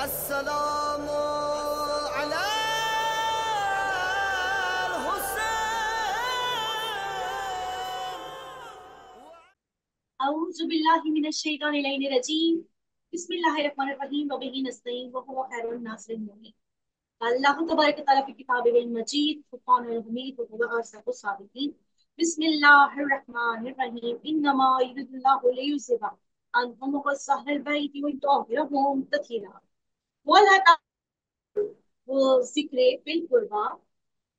السلام على اعوذ باللہ من الشیطان الرجیم بسم اللہ الرحمن الرحیم وبہ نستعین وهو خیر الناصر المعین اللہ تبارک و تعالی کی کتاب المجید فرقان الحمید وهو اصدق الصادقین بسم اللہ الرحمن الرحیم انما یرید اللہ لیذهب عنکم الرجس البیت ویطہرکم تطہیرا ولا وہ ذکر فی القربہ،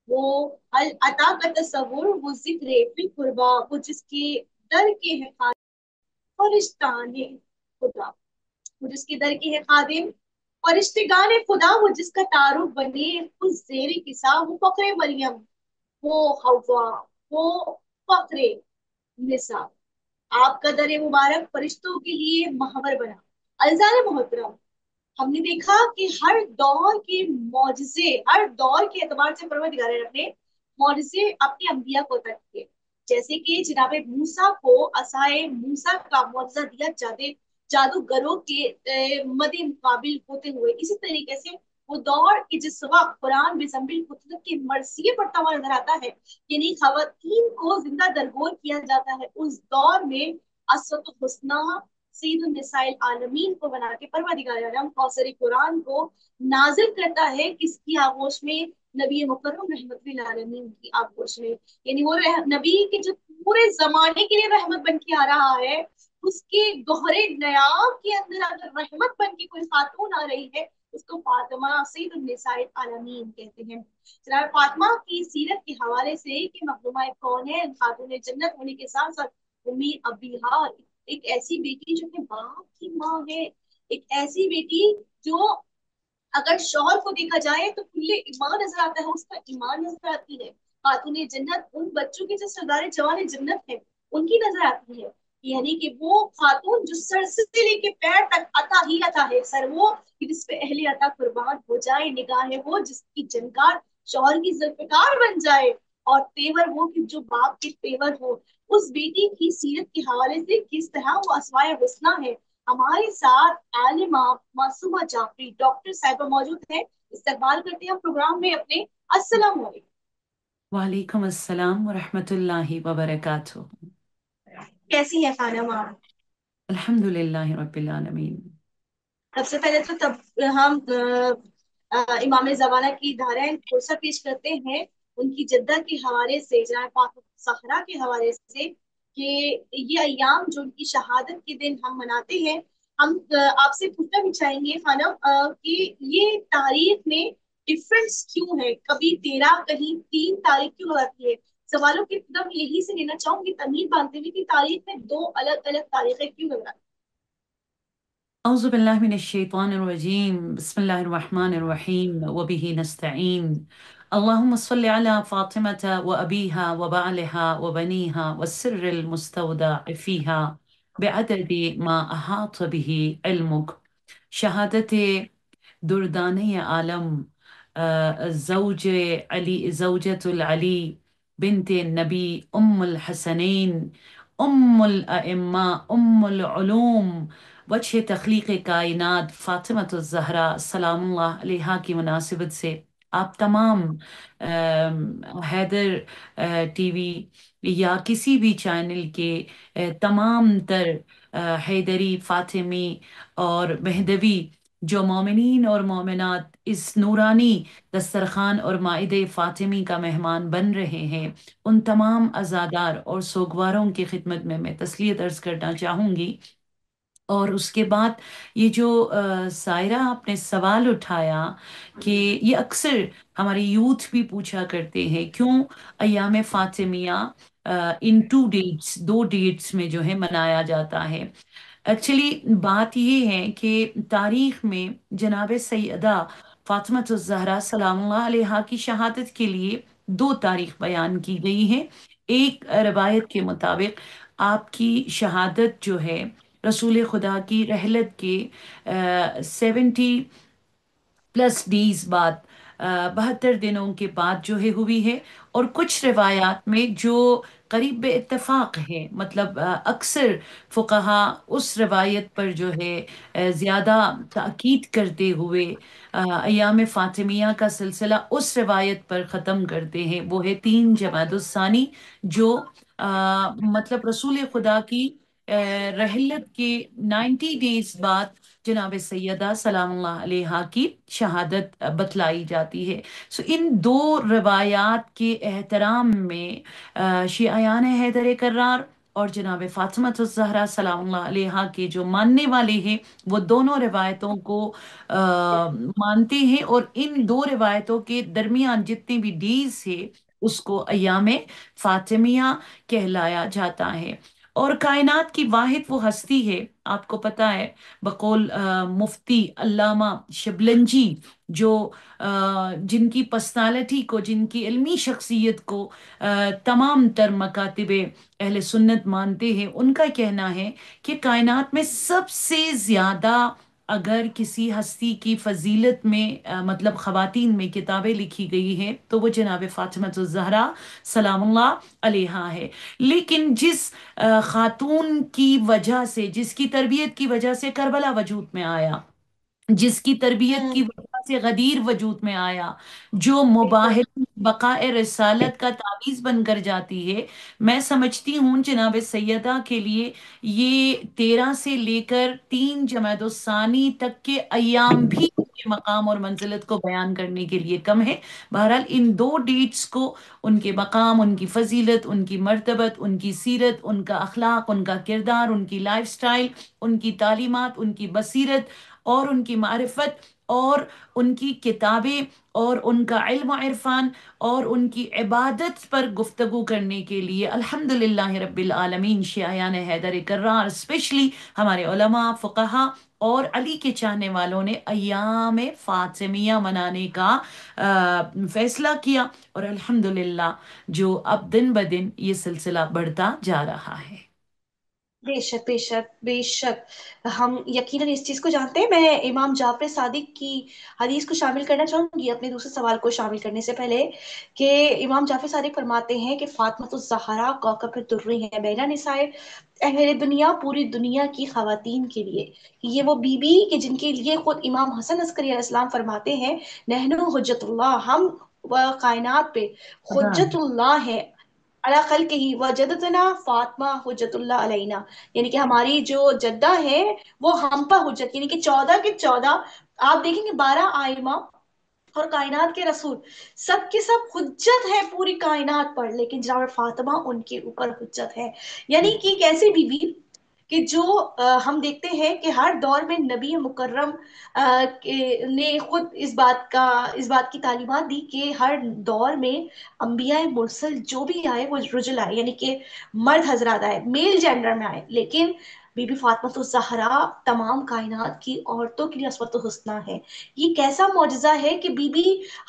وہ العطا کا تصور، وہ ذکر فی القربہ، وہ جس کے در کے ہے فرشتان خدا، وہ جس کے در کے ہے خادم اور اشتگان خدا، وہ جس کا تعارف بنے اس زیر کسا، وہ فقر مریم، وہ حوا، وہ فقر نساء، آپ کا در مبارک فرشتوں کے لیے محور بنا۔ الزام محترم، ہم نے دیکھا کہ ہر دور کے معجزے، ہر دور کے اعتبار سے پروردگار رب نے معجزے اپنے انبیاء کو عطا کیے، جیسے کہ جناب موسیٰ کو عصائے موسیٰ کا معجزہ دیا جادوگروں کے مد مقابل ہوتے ہوئے، اسی طریقے سے وہ دور کہ جس وقت قرآن بزمبل قدرت کے مرثیے پڑھتا ہوا نظر آتا ہے، یعنی خواتین کو زندہ درگور کیا جاتا ہے، اس دور میں اسوۃ الحسنی سید النساء العالمین کو بنا کے پروردگار عالم کوثر قرآن کو نازل کرتا ہے، کس کی آغوش میں؟ نبی مکرم رحمت للعالمین کی آغوش میں، یعنی وہ نبی کے جو پورے زمانے کے لیے رحمت بن کے آ رہا ہے، اس کے گہرے نیام کے اندر اگر رحمت بن کے کوئی خاتون آ رہی ہے، اس کو فاطمہ سید النساء العالمین کہتے ہیں۔ جناب فاطمہ کی سیرت کے حوالے سے کہ مخدومہ کونین، خاتون جنت ہونے کے ساتھ ساتھ امی ابیہا، ایک ایسی بیٹی جو کہ باپ کی ماں ہے، ایک ایسی بیٹی جو اگر شوہر کو دیکھا جائے تو کھلے ایمان نظر آتا ہے، اس کا ایمان نظر آتی ہے۔ خاتون جنت ان بچوں کی جو سردار جوان جنت ہے ان کی نظر آتی ہے، یعنی کہ وہ خاتون جو سر سے لے کے پیر تک عطا ہی عطا ہے، سر وہ جس پہ اہل عطا قربان ہو جائے، نگاہ وہ جس کی جنکار شوہر کی ذوالفقار بن جائے، اور تیور وہ کہ جو باپ کے تیور ہو۔ اس بیٹی کی سیرت کے حوالے سے کس طرح وہ اسمائے حسنہ ہے۔ ہمارے ساتھ عالمہ معصومہ جعفری ڈاکٹر صاحبہ موجود ہیں، استقبال کرتے ہیں پروگرام میں اپنے۔ السلام علیکم۔ وعلیکم السلام ورحمۃ اللہ وبرکاتہ۔ کیسی ہے خانم آپ؟ الحمد للہ رب العالمین۔ سب سے پہلے تو ہم امام زمانہ کی دھاریں پرسہ پیش کرتے ہیں ان کی جدہ کے حوالے سے، جناب پاک صحرا کے حوالے سے، کہ یہ ایام جو ان کی شہادت کے دن ہم مناتے ہیں، ہم آپ سے پوچھنا بھی چاہیں گے خانم کہ یہ تاریخ میں ڈفرنس کیوں ہے؟ کبھی 13 کہیں 3 تاریخ کیوں لگاتی ہے؟ سوالوں کی ابتدا میں یہی سے لینا چاہوں گی تمہید باندھتے ہوئے کہ تاریخ میں 2 الگ الگ تاریخیں کیوں لگاتی اعوذ باللہ من الشیطان الرجیم، بسم اللہ الرحمن الرحیم وبہ نستعین۔ اللہم صل علی فاطمة وأبیہا وبعلہا وبنیہا والسر المستودع فیہا بعدد ما احاط به علمک۔ شہادت دردانہ عالم زوج علی، زوجۃ العلی بنت نبی، ام الحسنین، ام الائمہ، ام العلوم، وجہ تخلیق کائنات فاطمۃ الزہرا سلام اللہ علیہا کی مناسبت سے آپ تمام حیدر ٹی وی یا کسی بھی چینل کے تمام تر حیدری، فاطمی اور مہدوی جو مومنین اور مومنات اس نورانی دسترخوان اور مائدہ فاطمی کا مہمان بن رہے ہیں، ان تمام عزادار اور سوگواروں کی خدمت میں تسلیت عرض کرنا چاہوں گی۔ اور اس کے بعد یہ جو سائرہ آپ نے سوال اٹھایا کہ یہ اکثر ہمارے یوتھ بھی پوچھا کرتے ہیں کیوں ایام فاطمیہ ان 2 ڈیٹس میں جو ہے منایا جاتا ہے۔ ایکچولی بات یہ ہے کہ تاریخ میں جناب سیدہ فاطمۃ الزہرا سلام اللہ علیہا کی شہادت کے لیے 2 تاریخ بیان کی گئی ہیں۔ ایک روایت کے مطابق آپ کی شہادت جو ہے رسول خدا کی رحلت کے 70+ ڈیز بعد، 72 دنوں کے بعد جو ہے ہوئی ہے، اور کچھ روایات میں جو قریب بے اتفاق ہے، مطلب اکثر فقہا اس روایت پر جو ہے زیادہ تاکید کرتے ہوئے ایام فاطمیہ کا سلسلہ اس روایت پر ختم کرتے ہیں، وہ ہے 3 جمادی الثانی، جو مطلب رسول خدا کی رحلت کے 90 ڈیز بعد جناب سیدہ سلام اللہ علیہا کی شہادت بتلائی جاتی ہے۔ سو ان دو روایات کے احترام میں شیعیان حیدر کرار اور جناب فاطمہ الزہرا سلام اللہ علیہا کے جو ماننے والے ہیں، وہ دونوں روایتوں کو مانتے ہیں، اور ان دو روایتوں کے درمیان جتنے بھی ڈیز ہے اس کو ایام فاطمیہ کہلایا جاتا ہے۔ اور کائنات کی واحد وہ ہستی ہے، آپ کو پتہ ہے، بقول مفتی علامہ شبلنجی، جو جن کی پرسنالٹی کو، جن کی علمی شخصیت کو تمام تر مکاتب اہل سنت مانتے ہیں، ان کا کہنا ہے کہ کائنات میں سب سے زیادہ اگر کسی ہستی کی فضیلت میں مطلب خواتین میں کتابیں لکھی گئی ہیں تو وہ جناب فاطمہ الزہرا سلام اللہ علیہا ہے۔ لیکن جس خاتون کی وجہ سے، جس کی تربیت کی وجہ سے کربلا وجود میں آیا، جس کی تربیت ہوں، کی وجہ سے غدیر وجود میں آیا، جو بالکل مباحث بقاء رسالت کا تعویذ بن کر جاتی ہے، میں سمجھتی ہوں جناب سیدہ کے لیے یہ 13 سے لے کر 3 جمادی الثانی تک کے ایام بھی ان کے مقام اور منزلت کو بیان کرنے کے لیے کم ہے۔ بہرحال ان دو ڈیٹس کو، ان کے مقام، ان کی فضیلت، ان کی مرتبت، ان کی سیرت، ان کا اخلاق، ان کا کردار، ان کی لائف سٹائل، ان کی تعلیمات، ان کی بصیرت اور ان کی معرفت اور ان کی کتابیں اور ان کا علم و عرفان اور ان کی عبادت پر گفتگو کرنے کے لیے الحمدللہ رب العالمین شیعیان حیدر کرار اسپیشلی ہمارے علماء، فقہا اور علی کے چاہنے والوں نے ایام فاطمیہ منانے کا فیصلہ کیا، اور الحمدللہ جو اب دن بدن یہ سلسلہ بڑھتا جا رہا ہے۔ بے شک بے شک بے شک، ہم یقیناً اس چیز کو جانتے ہیں۔ میں امام جعفر صادق کی حدیث کو شامل کرنا چاہوں گی اپنے دوسرے سوال کو شامل کرنے سے پہلے، کہ امام جعفر صادق فرماتے ہیں کہ فاطمہ الزہرا کوكب الدری ہے بین نساء اہل دنیا، پوری دنیا کی خواتین کے لیے یہ وہ بی بی کہ جن کے لیے خود امام حسن عسکری علیہ السلام فرماتے ہیں نحن حجت اللہ، ہم کائنات پہ خدا حجت اللہ ہے، علی خلقہ ہی وجدتنا فاطمہ حجت اللہ علینا، یعنی کہ ہماری جو جدہ ہے وہ ہم پر حجت، یعنی کہ 14 کے 14 آپ دیکھیں گے 12 آئمہ اور کائنات کے رسول سب کے سب حجت ہے پوری کائنات پر، لیکن جناب فاطمہ ان کے اوپر حجت ہے۔ یعنی کہ ایک ایسی بیوی کہ جو ہم دیکھتے ہیں کہ ہر دور میں نبی مکرم نے خود اس بات کی تعلیمات دی کہ ہر دور میں انبیاء مرسل جو بھی آئے وہ رجل آئے، یعنی کہ مرد حضرات آئے، میل جینڈر میں آئے، لیکن بی بی فاطمہ الزہرا تمام کائنات کی عورتوں کے لیے اسوۃ الحسنیٰ ہے۔ یہ کیسا معجزہ ہے کہ بی بی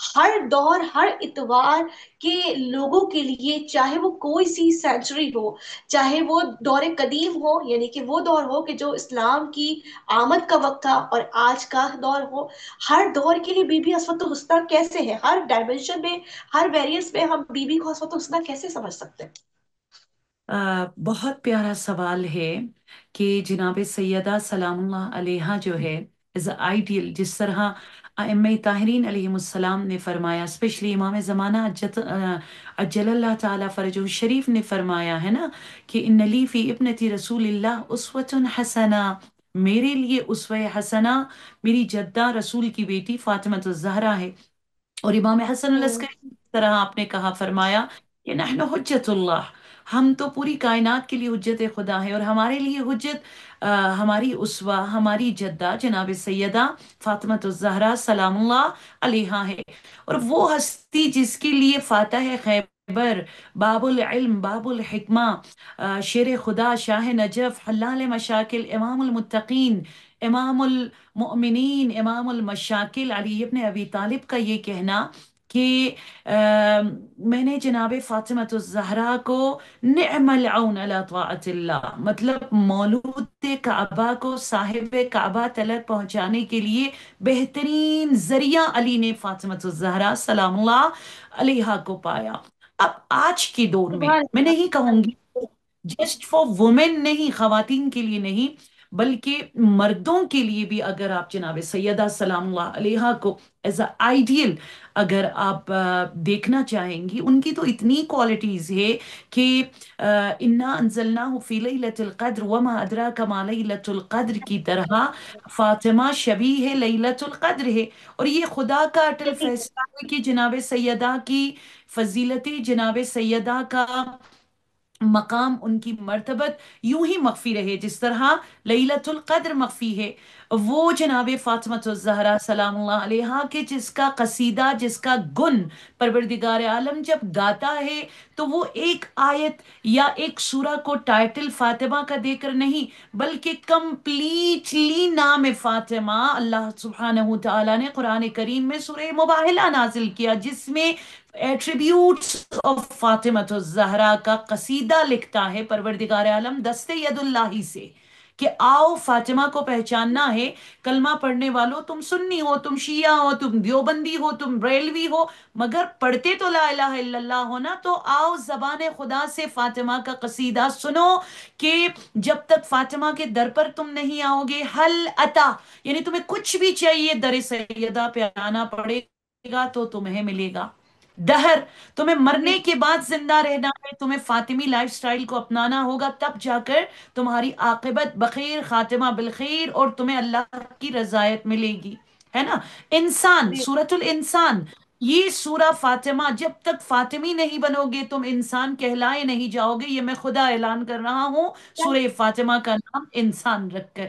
ہر دور، ہر اتوار کے لوگوں کے لیے، چاہے وہ کوئی سی سینچری ہو، چاہے وہ دور قدیم ہو، یعنی کہ وہ دور ہو کہ جو اسلام کی آمد کا وقت تھا، اور آج کا دور ہو، ہر دور کے لیے بی بی اسوۃ الحسنیٰ کیسے ہے؟ ہر ڈائمینشن میں، ہر ویریئنس میں ہم بی بی کو اسوۃ الحسنیٰ کیسے سمجھ سکتے ہیں؟ بہت پیارا سوال ہے کہ جناب سیدہ سلام اللہ علیہا جو ہے از آئیڈیل، جس طرح ائمہ طاہرین علیہم السلام نے فرمایا، اسپیشلی امام زمانہ اجل اللہ تعالیٰ فرجہ شریف نے فرمایا ہے نا کہ ان لی فی ابنتی رسول اللہ اسوۃ حسنہ، میرے لیے اسوہ حسنہ میری جدہ رسول کی بیٹی فاطمہ الزہرا ہے۔ اور امام حسن ہوں، العسکری کی طرح آپ نے کہا، فرمایا کہ نحن حجت اللہ، ہم تو پوری کائنات کے لیے حجت خدا ہے، اور ہمارے لیے حجت ہماری اسوہ، ہماری جدہ جناب سیدہ فاطمہ الزہرا سلام اللہ علیہا ہے۔ اور وہ ہستی جس کے لیے فاتح خیبر، باب العلم، باب الحکمہ، شیر خدا، شاہ نجف، حلال مشاکل، امام المتقین، امام المؤمنین، امام المشاکل علی ابن ابی طالب کا یہ کہنا کہ میں نے جناب فاطمہ الزہرا کو نعم العون علی طاعت اللہ، مطلب مولود کعبہ کو صاحب کعبہ تلک پہنچانے کے لیے بہترین ذریعہ علی نے فاطمہ الزہرا سلام اللہ علیہا کو پایا۔ اب آج کے دور میں سبحان میں اللہ۔ نہیں کہوں گی جسٹ فار وومن نہیں، خواتین کے لیے نہیں، بلکہ مردوں کے لیے بھی، اگر آپ جناب سیدہ سلام اللہ علیہا کو ایز اے آئیڈیل اگر آپ دیکھنا چاہیں گی، ان کی تو اتنی کوالٹیز ہے کہ انا انزلناہ فی لیلۃ القدر وما ادراک ما لیلۃ القدر کی طرح فاطمہ شبیہ ہے لیلۃ القدر ہے، اور یہ خدا کا اٹل صحیح ہے۔ فیصلہ ہے کہ جناب سیدہ کی فضیلت، جناب سیدہ کا مقام، ان کی مرتبت یوں ہی مخفی رہے جس طرح لیلۃ القدر مخفی ہے۔ وہ جناب فاطمہ الزہرا سلام اللہ علیہا کے جس کا قصیدہ، جس کا گن پروردگار عالم جب گاتا ہے تو وہ ایک آیت یا ایک سورہ کو ٹائٹل فاطمہ کا دے کر نہیں، بلکہ کمپلیٹلی نام فاطمہ اللہ سبحانہ تعالیٰ نے قرآن کریم میں سورہ مباہلہ نازل کیا، جس میں ایٹریبیوٹس آف فاطمہ الزہرا کا قصیدہ لکھتا ہے پروردگار عالم دست ید اللہ سے، کہ آؤ فاطمہ کو پہچاننا ہے، کلمہ پڑھنے والوں، تم سنی ہو، تم شیعہ ہو، تم دیوبندی ہو، تم بریلوی ہو، مگر پڑھتے تو لا الہ الا اللہ ہونا، تو آؤ زبان خدا سے فاطمہ کا قصیدہ سنو، کہ جب تک فاطمہ کے در پر تم نہیں آؤ گے، حل عطا، یعنی تمہیں کچھ بھی چاہیے در سیدہ پہ آنا پڑے گا تو تمہیں ملے گا۔ دہر، تمہیں مرنے کے بعد زندہ رہنا ہے، تمہیں فاطمی لائف سٹائل کو اپنانا ہوگا، تب جا کر تمہاری عاقبت بخیر، خاتمہ بالخیر، اور تمہیں اللہ کی رضایت ملے گی، ہے نا؟ انسان، جی سورۃ الانسان، یہ سورہ فاطمہ، جب تک فاطمی نہیں بنو گے تم انسان کہلائے نہیں جاؤ گے، یہ میں خدا اعلان کر رہا ہوں سورہ فاطمہ کا نام انسان رکھ کر،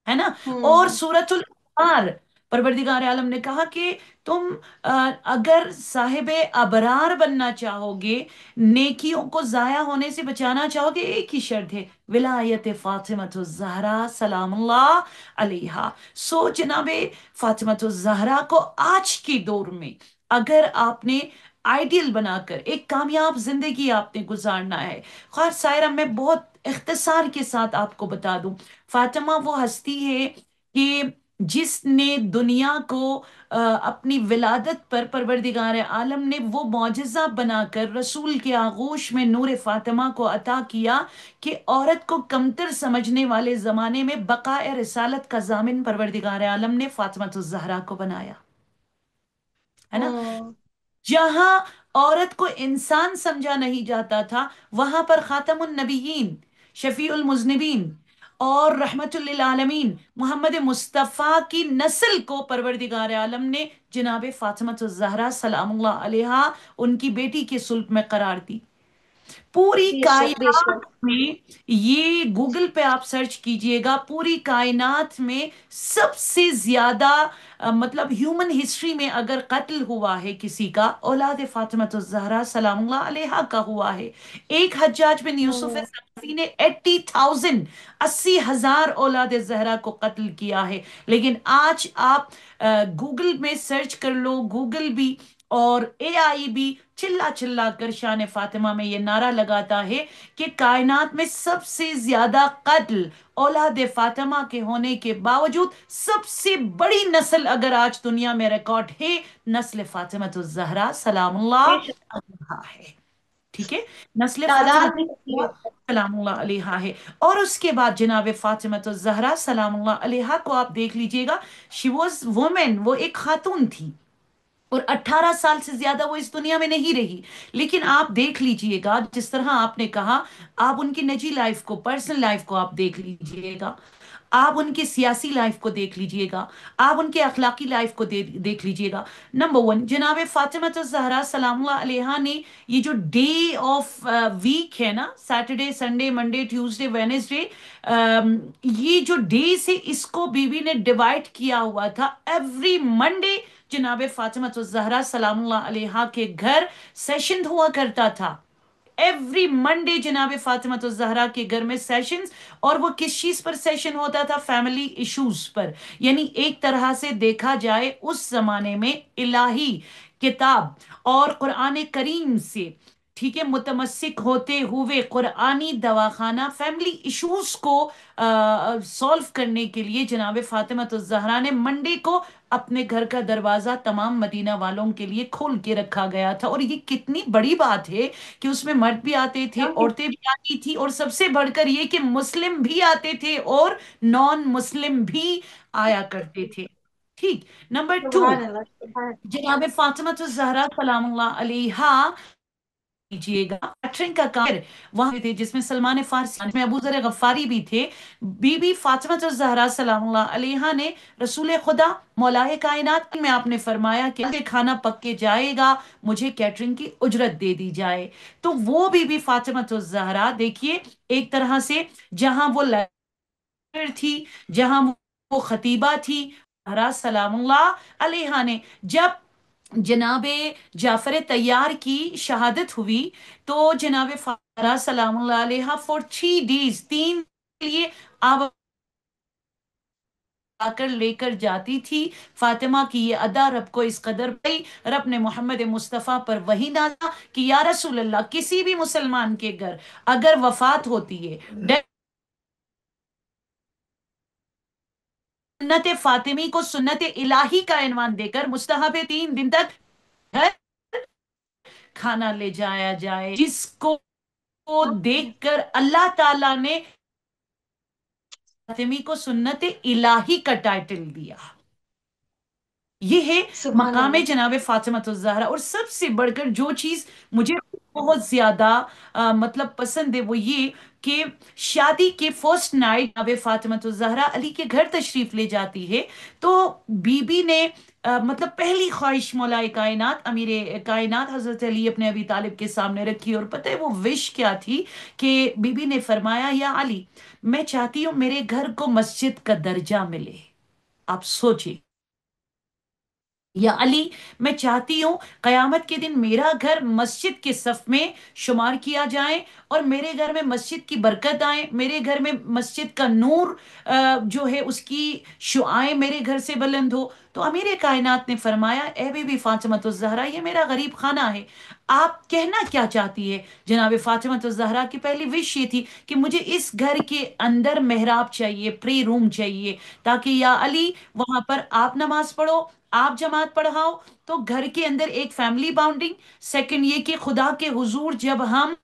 ہے نا؟ اور ہوں سورۃ الانفال، پروردگار عالم نے کہا کہ تم اگر صاحب ابرار بننا چاہو گے، نیکیوں کو ضائع ہونے سے بچانا چاہو گے، ایک ہی شرط ہے، ولایت فاطمہ الزہرا سلام اللہ علیہا۔ سو جناب فاطمہ الزہرا کو آج کے دور میں اگر آپ نے آئیڈیل بنا کر ایک کامیاب زندگی آپ نے گزارنا ہے، خیر سائرہ میں بہت اختصار کے ساتھ آپ کو بتا دوں، فاطمہ وہ ہستی ہے کہ جس نے دنیا کو اپنی ولادت پر پروردگار عالم نے وہ معجزہ بنا کر رسول کے آغوش میں نور فاطمہ کو عطا کیا، کہ عورت کو کمتر سمجھنے والے زمانے میں بقائے رسالت کا ضامن پروردگار عالم نے فاطمہ الزہرا کو بنایا، ہے نا؟ ہوں جہاں عورت کو انسان سمجھا نہیں جاتا تھا، وہاں پر خاتم النبیین، شفیع المذنبین اور رحمت للعالمین محمد مصطفیٰ کی نسل کو پروردگار عالم نے جناب فاطمہ الزہرا سلام اللہ علیہا ان کی بیٹی کے صلب میں قرار دی۔ پوری بے شک بے کائنات شک۔ میں، یہ گوگل پہ آپ سرچ کیجئے گا، پوری کائنات میں سب سے زیادہ مطلب ہیومن ہسٹری میں اگر قتل ہوا ہے کسی کا، اولاد فاطمہ الزہرا سلام اللہ علیہا کا ہوا ہے۔ ایک حجاج بن یوسف ہوں ثقفی نے 80,000، 80,000 اولاد زہرا کو قتل کیا ہے، لیکن آج آپ گوگل میں سرچ کر لو، گوگل بھی اور اے آئی بھی چلا چلا کر شان فاطمہ میں یہ نعرہ لگاتا ہے کہ کائنات میں سب سے زیادہ قتل اولاد فاطمہ کے ہونے کے باوجود سب سے بڑی نسل اگر آج دنیا میں ریکارڈ ہے، نسل فاطمہ الزہرا سلام بے اللہ شک۔ علیہا ہے، ٹھیک ہے؟ نسل فاطمہ تعداد بھی کثیر الزہرا ہے۔ سلام اللہ علیہا ہے۔ اور اس کے بعد جناب فاطمہ الزہرا سلام اللہ علیہا کو آپ دیکھ لیجئے گا، شی واز وومن، وہ ایک خاتون تھی، اور 18 سال سے زیادہ وہ اس دنیا میں نہیں رہی، لیکن آپ دیکھ لیجئے گا جس طرح آپ نے کہا، آپ ان کی نجی لائف کو، پرسنل لائف کو آپ دیکھ لیجئے گا، آپ ان کی سیاسی لائف کو دیکھ لیجئے گا، آپ ان کے اخلاقی لائف کو دیکھ لیجئے گا۔ نمبر ون، جناب فاطمہ الزہرا سلام اللہ علیہا نے یہ جو ڈے آف ویک ہے نا، Saturday Sunday Monday Tuesday Wednesday, یہ جو ڈیز ہے اس کو بیوی نے ڈیوائڈ کیا ہوا تھا۔ ایوری منڈے جناب فاطمہ الزہرا سلام اللہ علیہا کے گھر سیشن ہوا کرتا تھا، ایوری منڈے جناب فاطمہ الزہرا کے گھر میں سیشنز، اور وہ کس چیز پر سیشن ہوتا تھا؟ فیملی ایشوز پر، یعنی ایک طرح سے دیکھا جائے اس زمانے میں الہی کتاب اور قرآن کریم سے ٹھیک ہے، متمسک ہوتے ہوئے قرآنی دواخانہ فیملی ایشوز کو سولو کرنے کے لیے جناب فاطمہ الزہرا نے منڈے کو اپنے گھر کا دروازہ تمام مدینہ والوں کے لیے کھول کے رکھا گیا تھا، اور یہ کتنی بڑی بات ہے کہ اس میں مرد بھی آتے تھے، عورتیں بھی آتی تھی، اور سب سے بڑھ کر یہ کہ مسلم بھی آتے تھے اور نان مسلم بھی آیا کرتے تھے۔ ٹھیک، نمبر ٹو، سبحان اللہ، سبحان جناب فاطمہ الزہرا سلام اللہ علیہا کیجیے گا کیٹرنگ کا کام وہاں تھے، جس میں سلمان فارسی، جس میں ابو ذر غفاری بھی تھے۔ بی بی فاطمہ الزہرا سلام اللہ علیہا نے رسول خدا مولائے کائنات میں آپ نے فرمایا کہ آگے کھانا پک کے جائے گا، مجھے کیٹرنگ کی اجرت دے دی جائے۔ تو وہ بی بی فاطمہ الزہرا دیکھیے، ایک طرح سے جہاں وہ تھی، جہاں وہ خطیبہ تھی، زہرا سلام اللہ علیہا نے جب جناب جعفر طیار کی شہادت ہوئی تو جناب فاطمہ سلام اللہ علیہا فور 3 days، 3 کے لیے آپ آ کر لے کر جاتی تھی۔ فاطمہ کی یہ ادا رب کو اس قدر پئی، رب نے محمد مصطفیٰ پر وہی نازا کہ یا رسول اللہ، کسی بھی مسلمان کے گھر اگر وفات ہوتی ہے، سنت فاطمی کو سنت الہی کا عنوان دے کر مستحب 3 دن تک گھر کھانا لے جایا جائے، جس کو اللہ، دیکھ کر اللہ تعالیٰ نے فاطمی کو سنت الہی کا ٹائٹل دیا۔ یہ ہے سبحان مقام اللہ، جناب فاطمہ الزہرا۔ اور سب سے بڑھ کر جو چیز مجھے بہت زیادہ مطلب پسند ہے وہ یہ کہ شادی کے فرسٹ نائٹ جناب فاطمہ الزہرا علی کے گھر تشریف لے جاتی ہے، تو بی بی نے مطلب پہلی خواہش مولا کائنات امیر کائنات حضرت علی اپنے ابی طالب کے سامنے رکھی، اور پتہ ہے وہ وش کیا تھی کہ بی بی نے فرمایا یا علی، میں چاہتی ہوں میرے گھر کو مسجد کا درجہ ملے۔ آپ سوچیں، یا علی، میں چاہتی ہوں قیامت کے دن میرا گھر مسجد کے صف میں شمار کیا جائے، اور میرے گھر میں مسجد کی برکت آئے، میرے گھر میں مسجد کا نور جو ہے اس کی شعائیں میرے گھر سے بلند ہو۔ تو امیر کائنات نے فرمایا اے بی بی فاطمہ الزہرا، یہ میرا غریب خانہ ہے، آپ کہنا کیا چاہتی ہے؟ جناب فاطمہ الزہرا کی پہلی وش یہ تھی کہ مجھے اس گھر کے اندر محراب چاہیے، پری روم چاہیے، تاکہ یا علی وہاں پر آپ نماز پڑھو، آپ جماعت پڑھاؤ، تو گھر کے اندر ایک فیملی باؤنڈنگ۔ سیکنڈ یہ کہ خدا کے حضور جب ہم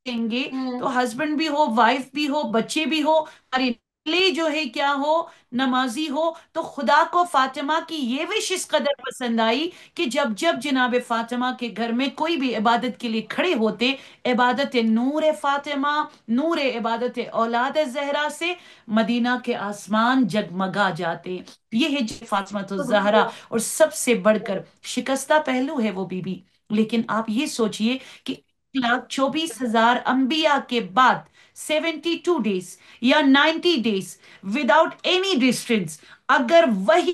دیں گے تو ہسبینڈ بھی ہو، وائف بھی ہو، بچے بھی ہو، اور لے جو ہے کیا ہو، نمازی ہو۔ تو خدا کو فاطمہ کی یہ وش اس قدر پسند آئی کہ جب جب جناب فاطمہ کے گھر میں کوئی بھی عبادت کے لیے کھڑے ہوتے، عبادت نور فاطمہ، نور عبادت اولاد زہرا سے مدینہ کے آسمان جگمگا جاتے۔ یہ ہے فاطمہ سبحان الزہرا، اللہ، اور سب سے بڑھ کر شکستہ پہلو ہے وہ بی بی۔ لیکن آپ یہ سوچئے کہ 1,24,000 انبیاء کے بعد 72 days یا 90 days وداؤٹ اینی ڈسٹنس اگر وہی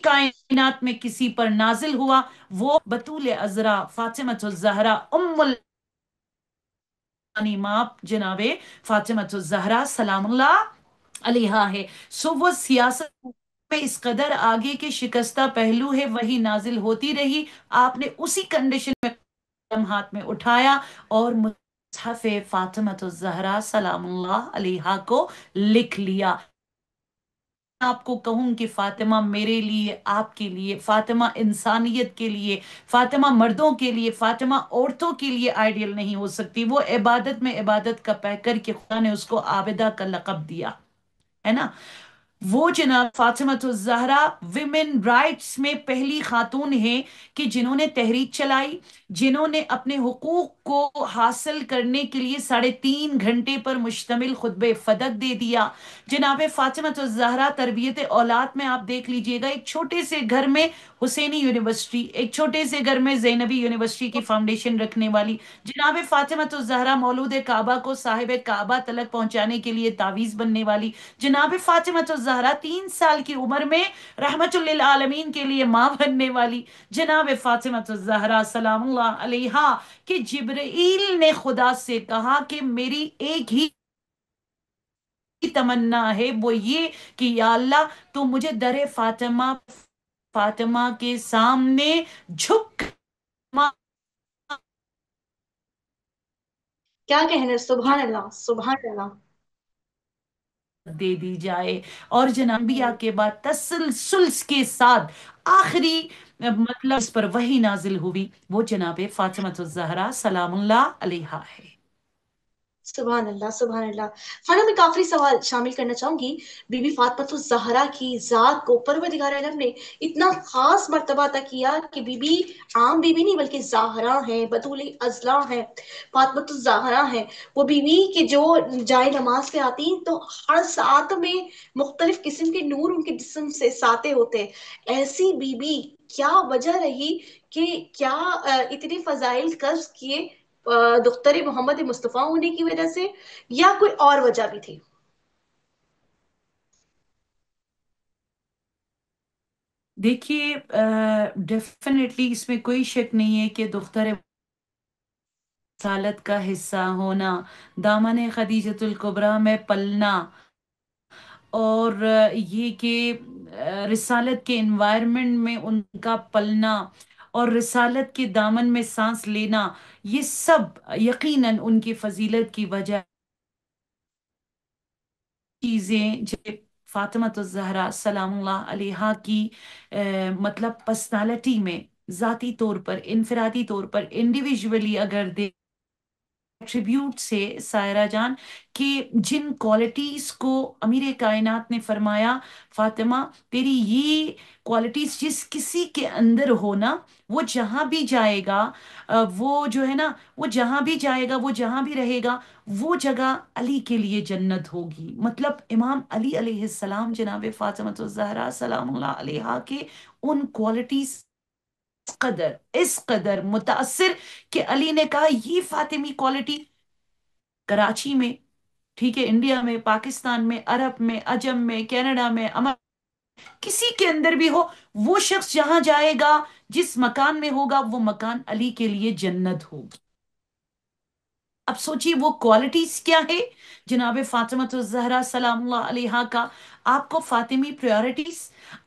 کائنات میں کسی پر نازل ہوا، وہ بطول عذرا فاطمہ الزہرا ام ماپ جناب فاطمہ الزہرا سلام اللہ علیہا ہے۔ سو وہ سیاست میں اس قدر آگے کے شکستہ پہلو ہے، وہی نازل ہوتی رہی، آپ نے اسی کنڈیشن میں قلم ہاتھ میں اٹھایا اور مصحف فاطمہ الزہرا سلام اللہ علیہا کو لکھ لیا۔ آپ کو کہوں کہ فاطمہ میرے لیے، آپ کے لیے، فاطمہ انسانیت کے لیے، فاطمہ مردوں کے لیے، فاطمہ عورتوں کے لیے آئیڈیل نہیں ہو سکتی۔ وہ عبادت میں عبادت کا پہ کر کے خدا نے اس کو عابدہ کا لقب دیا ہے نا۔ وہ جناب فاطمہ الزہرا ویمن رائٹس میں پہلی خاتون ہیں کہ جنہوں نے تحریک چلائی، جنہوں نے اپنے حقوق کو حاصل کرنے کے لیے 3.5 گھنٹے پر مشتمل خطبہ فدق دے دیا۔ جناب فاطمہ الزہرا تربیت اولاد میں آپ دیکھ لیجئے گا، ایک چھوٹے سے گھر میں حسینی یونیورسٹی، ایک چھوٹے سے گھر میں زینبی یونیورسٹی کی فاؤنڈیشن رکھنے والی جناب فاطمہ الزہرا مولود کعبہ کو صاحب کعبہ تلک پہنچانے کے لیے تعویذ بننے والی جناب فاطمہ الزہرا 3 سال کی عمر میں رحمت للعالمین کے لیے ماں بننے والی جناب فاطمہ الزہرا سلام اللہ علیہا، کہ جبرائیل نے خدا سے کہا کہ میری ایک ہی تمنا ہے، وہ یہ کہ یا اللہ تو مجھے در فاطمہ کے سامنے جھک کیا کہنے، سبحان اللہ سبحان اللہ. دے دی جائے، اور جنابیہ ہوں. کے بعد تسلسل کے ساتھ آخری مطلب اس پر وہی نازل ہوئی، وہ جناب فاطمہ الزہرا سلام اللہ علیہا ہے۔ سبحان اللہ سبحان اللہ. خانہ میں کافی سوال شامل کرنا چاہوں گی. بی بی فاطمہ الزہرا کی ذات کو پروردگار عالم نے اتنا خاص مرتبہ عطا کیا کہ بی بی عام بی بی نہیں بلکہ زہرا ہیں، بطول ازلا ہیں، فاطمہ الزہرا ہیں. وہ بی بی کے جو جائے نماز پہ آتی تو ہر ساتھ میں مختلف قسم کے نور ان کے جسم سے ساتے ہوتے. ایسی بی بی کیا وجہ رہی کہ کیا اتنے فضائل کسب کیے دختر محمد مصطفیٰ ہونے کی وجہ سے، یا کوئی اور وجہ بھی تھی؟ دیکھیے، ڈیفینیٹلی اس میں کوئی شک نہیں ہے کہ دختر رسالت کا حصہ ہونا، دامن خدیجۃ الکبریٰ میں پلنا، اور یہ کہ رسالت کے انوائرمنٹ میں ان کا پلنا اور رسالت کے دامن میں سانس لینا، یہ سب یقیناً ان کی فضیلت کی وجہ چیزیں جو فاطمہ الزہرا سلام اللہ علیہا کی مطلب پرسنالٹی میں ذاتی طور پر، انفرادی طور پر، انڈیویجولی اگر دیکھ ایٹریبیوٹ سے سائرہ جان، کہ جن کوالٹیز کو امیر کائنات نے فرمایا فاطمہ تیری یہ کوالٹیز جس کسی کے اندر ہونا، وہ جہاں بھی جائے گا، وہ جو ہے نا، وہ جہاں بھی جائے گا، وہ جہاں بھی رہے گا، وہ جگہ علی کے لیے جنت ہوگی۔ مطلب امام علی علیہ السلام جناب فاطمہ الزہرا سلام اللہ علیہا کے ان کوالٹیز اس قدر متاثر کہ علی نے کہا یہ فاطمی کوالٹی کراچی میں، ٹھیک ہے، انڈیا میں، پاکستان میں، عرب میں، عجم میں، کینیڈا میں، کسی کے اندر بھی ہو، وہ شخص جہاں جائے گا، جس مکان میں ہوگا، وہ مکان علی کے لیے جنت ہوگی۔ اب سوچیے وہ کوالٹیز کیا ہے جناب فاطمہ الزہرا سلام اللہ علیہا کا۔ آپ کو فاطمی پریورٹیز،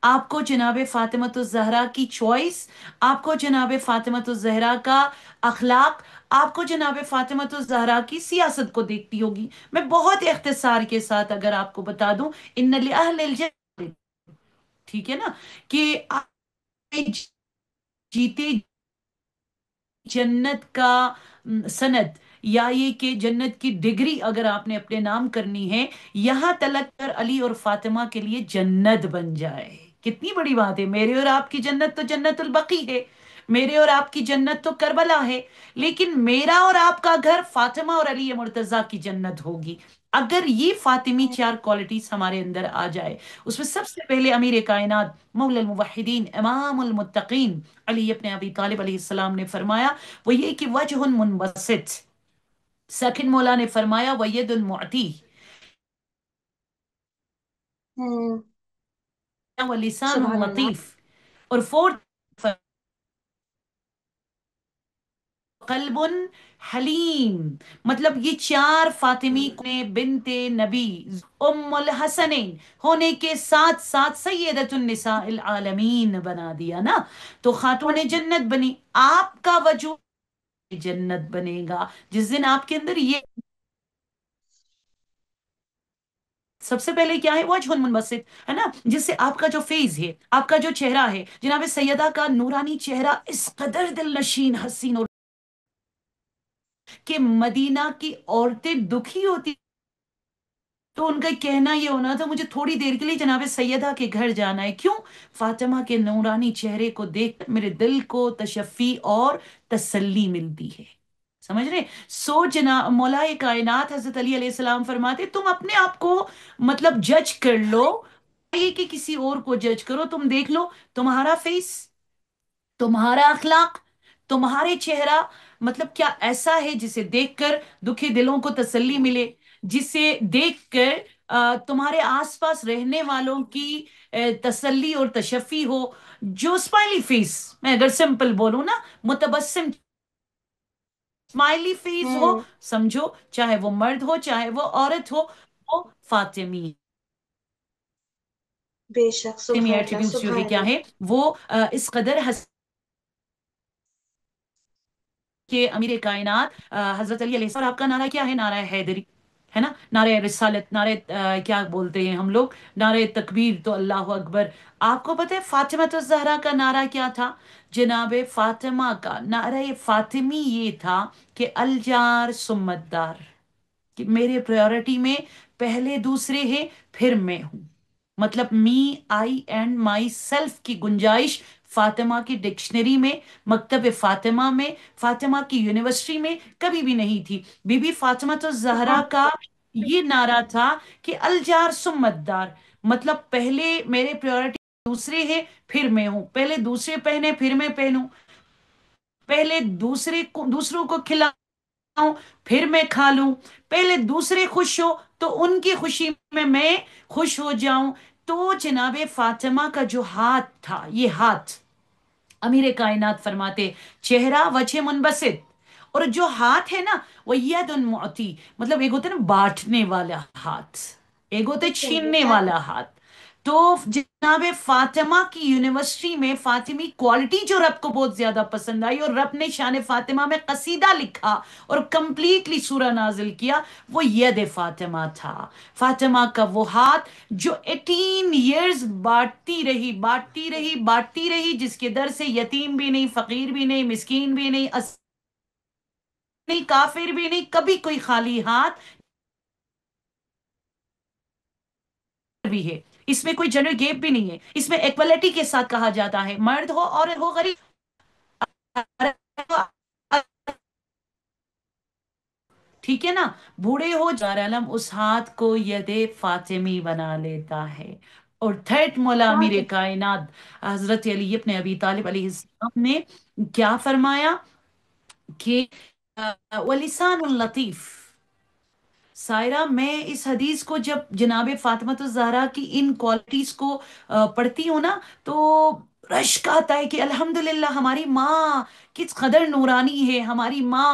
آپ کو جناب فاطمہ الزہرا کی چوائس، آپ کو جناب فاطمہ الزہرا کا اخلاق، آپ کو جناب فاطمہ الزہرا کی سیاست کو دیکھتی ہوگی۔ میں بہت اختصار کے ساتھ اگر آپ کو بتا دوں، ان لأہل الجنہ، ٹھیک ہے نا، کہ آپ جیتے جنت کا سند، یا یہ کہ جنت کی ڈگری اگر آپ نے اپنے نام کرنی ہے، یہاں تلک کر علی اور فاطمہ کے لیے جنت بن جائے، کتنی بڑی بات ہے۔ میرے اور آپ کی جنت تو جنت البقیع ہے، میرے اور آپ کی جنت تو کربلا ہے، لیکن میرا اور آپ کا گھر فاطمہ اور علی مرتضیٰ کی جنت ہوگی اگر یہ فاطمی چار کوالٹیز ہمارے اندر آ جائے۔ اس میں سب سے پہلے امیر کائنات مولا الموحدین امام المتقین علی ابن ابی طالب علیہ السلام نے فرمایا وہ یہ کہ وجہ منبسط، سیکنڈ مولا نے فرمایا وید معطی ہوں. و لسان سبحان اللہ. لطیف، اور فورتھ قلب حلیم۔ مطلب یہ چار فاطمی نے بنت نبی ام الحسنین ہونے کے ساتھ ساتھ سیدت النساء العالمین بنا دیا نا، تو خاتون جنت بنی۔ آپ کا وجود جنت بنے گا جس دن آپ کے اندر یہ سب سے پہلے کیا ہے، وجہ منبسط ہے نا، جس سے آپ کا جو فیز ہے، آپ کا جو چہرہ ہے، جناب سیدہ کا نورانی چہرہ اس قدر دل نشین حسین اور کہ مدینہ کی عورتیں دکھی ہوتی تو ان کا کہنا یہ ہونا تھا مجھے تھوڑی دیر کے لیے جناب سیدہ کے گھر جانا ہے۔ کیوں؟ فاطمہ کے نورانی چہرے کو دیکھ کر میرے دل کو تشفی اور تسلی ملتی ہے۔ سمجھ رہے؟ سو جناب مولا کائنات حضرت علی علیہ السلام فرماتے تم اپنے آپ کو مطلب جج کر لو، یہ کہ کسی اور کو جج کرو، تم دیکھ لو تمہارا فیس، تمہارا اخلاق، تمہارے چہرہ مطلب کیا ایسا ہے جسے دیکھ کر دکھی دلوں کو تسلی ملے، جسے دیکھ کر تمہارے آس پاس رہنے والوں کی تسلی اور تشفی ہو، جو اسمائلی فیس، میں اگر سمپل بولوں نا، متبسم اسمائلی فیس ہو، ہوں. سمجھو چاہے وہ مرد ہو چاہے وہ عورت ہو، وہ فاطمی بے شک سبحان اللہ ایٹریبیوٹس جو ہے سبحان کیا اللہ. ہے وہ اس قدر کہ امیر کائنات حضرت علی علیہ السلام، اور آپ کا نعرہ کیا ہے؟ نعرہ حیدری ہے نا، نعرہ رسالت، نعرہ کیا بولتے ہیں ہم لوگ، نعرہ تکبیر تو اللہ اکبر۔ آپ کو پتہ ہے فاطمہ الزہرا کا نعرہ کیا تھا؟ جناب فاطمہ کا نعرہ فاطمی یہ تھا کہ الجار سمت دار، کہ میرے پریورٹی میں پہلے دوسرے ہے، پھر میں ہوں۔ مطلب می، آئی اینڈ مائی سیلف کی گنجائش فاطمہ کی ڈکشنری میں، مکتب فاطمہ میں، فاطمہ کی یونیورسٹی میں کبھی بھی نہیں تھی۔ بی بی فاطمہ تو زہرا کا یہ نعرہ تھا کہ الجار سمت دار، مطلب پہلے میرے پریورٹی دوسرے ہے، پھر میں ہوں۔ پہلے دوسرے پہنے پھر میں پہنوں، پہلے دوسروں کو کھلاؤں پھر میں کھا لوں، پہلے دوسرے خوش ہو تو ان کی خوشی میں خوش ہو جاؤں۔ تو جناب فاطمہ کا جو ہاتھ تھا، یہ ہاتھ، امیر کائنات فرماتے چہرہ وجہ منبسط، اور جو ہاتھ ہے نا وہ ید معطی، مطلب ایک ہوتا ہے نا بانٹنے والا ہاتھ، ایک ہوتا ہے چھیننے والا ہاتھ۔ تو جناب فاطمہ کی یونیورسٹی میں فاطمی کوالٹی جو رب کو بہت زیادہ پسند آئی، اور رب نے شان فاطمہ میں قصیدہ لکھا اور کمپلیٹلی سورہ نازل کیا، وہ ید فاطمہ تھا۔ فاطمہ کا وہ ہاتھ جو 18 ایئرز بانٹتی رہی، بانٹتی رہی، بانٹتی رہی، جس کے در سے یتیم بھی نہیں، فقیر بھی نہیں، مسکین بھی نہیں، نہیں، کافر بھی نہیں، کبھی کوئی خالی ہاتھ بھی ہے۔ اس میں کوئی جنرل گیپ بھی نہیں ہے، اس میں ایکوالٹی کے ساتھ کہا جاتا ہے، مرد ہو عورت ہو غریب، ٹھیک ہے نا، بوڑھے ہو جار علم، اس ہاتھ کو ید فاطمی بنا لیتا ہے۔ اور تھرڈ مولا امیر کائنات حضرت علی ابن ابی طالب علیہ السلام نے کیا فرمایا کہ وَلِسَانٌ لطیف۔ سائرہ، میں اس حدیث کو جب جناب فاطمہ الزہرا کی ان کوالٹیز کو پڑھتی ہوں نا، تو رشک آتا ہے کہ الحمدللہ ہماری ماں کس قدر نورانی ہے، ہماری ماں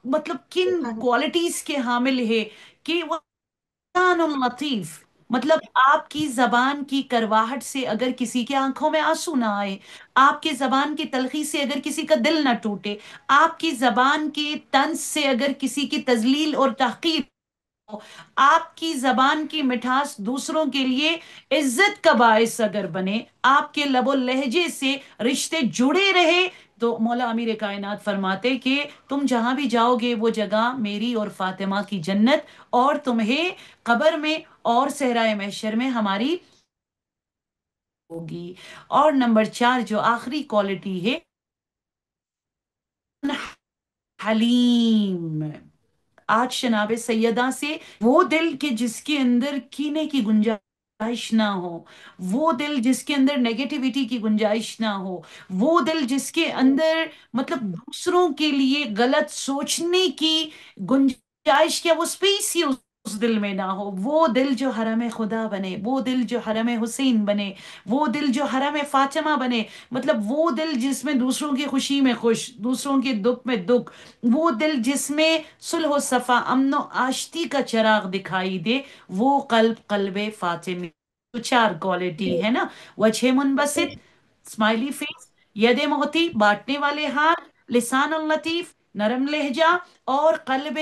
مطلب کن کوالٹیز کے حامل ہے، کہ وہ لسان لطیف، مطلب آپ کی زبان کی کرواہٹ سے اگر کسی کے آنکھوں میں آنسو نہ آئے، آپ کے زبان کی تلخی سے اگر کسی کا دل نہ ٹوٹے، آپ کی زبان کے طنز سے اگر کسی کی تذلیل اور تحقیر، آپ کی زبان کی مٹھاس دوسروں کے لیے عزت کا باعث اگر بنے، آپ کے لب و لہجے سے رشتے جڑے رہے، تو مولا امیر کائنات فرماتے کہ تم جہاں بھی جاؤ گے وہ جگہ میری اور فاطمہ کی جنت، اور تمہیں قبر میں اور صحرائے محشر میں ہماری ہوگی۔ اور نمبر 4 جو آخری کوالٹی ہے، حلیم۔ آج جناب سیدہ سے وہ دل کہ جس کے اندر کینے کی گنجائش نہ ہو، وہ دل جس کے اندر نیگیٹیوٹی کی گنجائش نہ ہو، وہ دل جس کے اندر مطلب دوسروں کے لیے غلط سوچنے کی گنجائش، کیا وہ اسپیس ہی اس دل میں نہ ہو، وہ دل جو حرم خدا بنے، وہ دل جو حرم حسین بنے، وہ دل جو حرم فاطمہ بنے، مطلب وہ دل جس میں دوسروں کی خوشی میں خوش، دوسروں کے دکھ میں دکھ، وہ دل جس میں صلح و صفا، امن و آشتی کا چراغ دکھائی دے، وہ قلب فاطمی۔ تو 4 کوالٹی ہے نا، وجہ منبسط، اسمائلی فیس، ید محتی، بانٹنے والے ہاتھ، لسان اللطیف، نرم لہجہ، اور قلب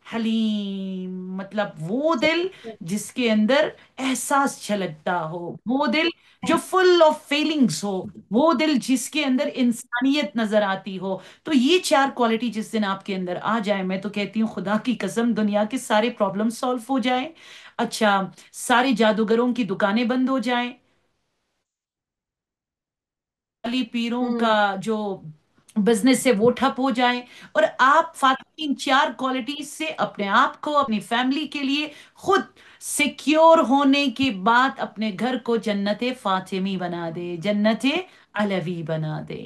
حلیم، مطلب وہ دل جس کے اندر احساس چھلکتا ہو، وہ دل جو فل آف فیلنگز ہو، وہ دل جس کے اندر انسانیت نظر آتی ہو۔ تو یہ 4 کوالٹی جس دن آپ کے اندر آ جائے، میں تو کہتی ہوں خدا کی قسم دنیا کے سارے پرابلم سالو ہو جائیں، اچھا سارے جادوگروں کی دکانیں بند ہو جائیں، علی پیروں کا جو بزنس ہے وہ ٹھپ ہو جائیں، اور آپ فاطمی ان 4 کوالٹیز سے اپنے آپ کو، اپنی فیملی کے لیے خود سیکیور ہونے کے بعد اپنے گھر کو جنت فاطمی بنا دے، جنت علوی بنا دے۔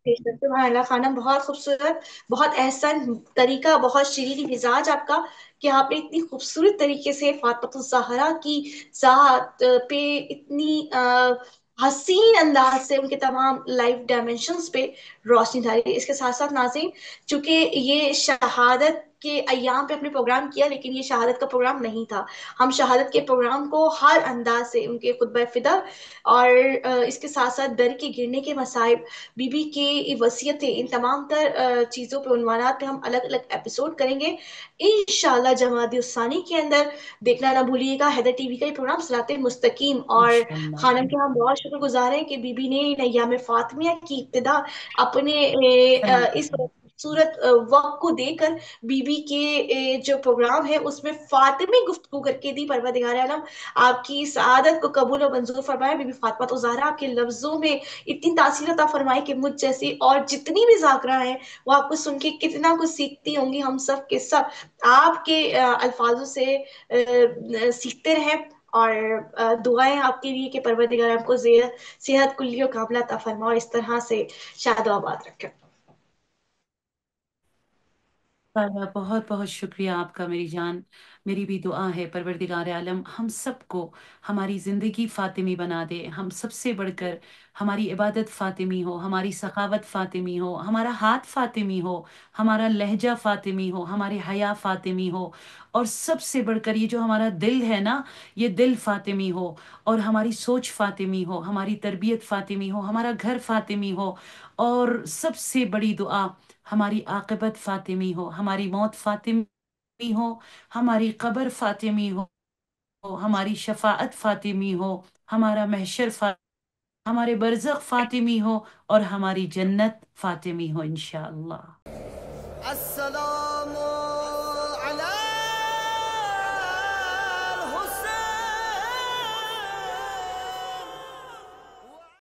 سبحان اللہ خانم، بہت خوبصورت، بہت احسن طریقہ، بہت شریریں مزاج آپ کا، کہ آپ نے اتنی خوبصورت طریقے سے فاطمہ الزہرا کی ذات پہ اتنی حسین انداز سے ان کے تمام لائف ڈائمینشنز پہ روشنی ڈالی۔ اس کے ساتھ ساتھ ناظرین، چونکہ یہ شہادت کے ایام پہ اپنے پروگرام کیا، لیکن یہ شہادت کا پروگرام نہیں تھا. ہم شہادت کے پروگرام کو ہر انداز سے ان کے خطبہ فدا اور اس کے ساتھ ساتھ در کے گرنے کے مصائب، بی بی کی وصیتیں، ان تمام تر چیزوں پہ، عنوانات پہ ہم الگ الگ ایپیسوڈ کریں گے انشاءاللہ. جمادی الثانی کے اندر دیکھنا نہ بھولیے گا حیدر ٹی وی کا یہ پروگرام صراط مستقیم. اور انشاءاللہ. خانم کے ہم بہت شکر گزار ہیں کہ بی بی نے ایام فاطمیہ کی ابتدا اپنے سلام اس کریں. خوبصورت وقت کو دے کر بی بی کے جو پروگرام ہے اس میں فاطمی گفتگو کر کے دی. پروردگار عالم آپ کی سعادت کو قبول و منظور فرمائے. بی بی فاطمہ تو زہرا آپ کے لفظوں میں اتنی تاثیر عطا فرمائے کہ مجھ جیسی اور جتنی بھی ذاکرہ ہیں وہ آپ کو سن کے کتنا کچھ سیکھتی ہوں گی. ہم سب کے سب آپ کے الفاظوں سے سیکھتے رہیں. اور دعائیں آپ کے لیے کہ پروردگار آپ کو صحت کلی و کاملہ عطا فرمائے اور اس طرح سے شاد و آباد رکھے. بہت بہت شکریہ آپ کا میری جان. میری بھی دعا ہے پروردگار عالم ہم سب کو ہماری زندگی فاطمی بنا دے. ہم سب سے بڑھ کر ہماری عبادت فاطمی ہو، ہماری سخاوت فاطمی ہو، ہمارا ہاتھ فاطمی ہو، ہمارا لہجہ فاطمی ہو، ہمارے حیا فاطمی ہو، اور سب سے بڑھ کر یہ جو ہمارا دل ہے نا، یہ دل فاطمی ہو، اور ہماری سوچ فاطمی ہو، ہماری تربیت فاطمی ہو، ہمارا گھر فاطمی ہو، اور سب سے بڑی دعا ہماری عاقبت فاطمی ہو، ہماری موت فاطمی ہو، ہماری قبر فاطمی ہو، ہماری شفاعت فاطمی ہو، ہمارا محشر ہمارے برزخ فاطمی ہو، اور ہماری جنت فاطمی ہو انشاءاللہ. السلام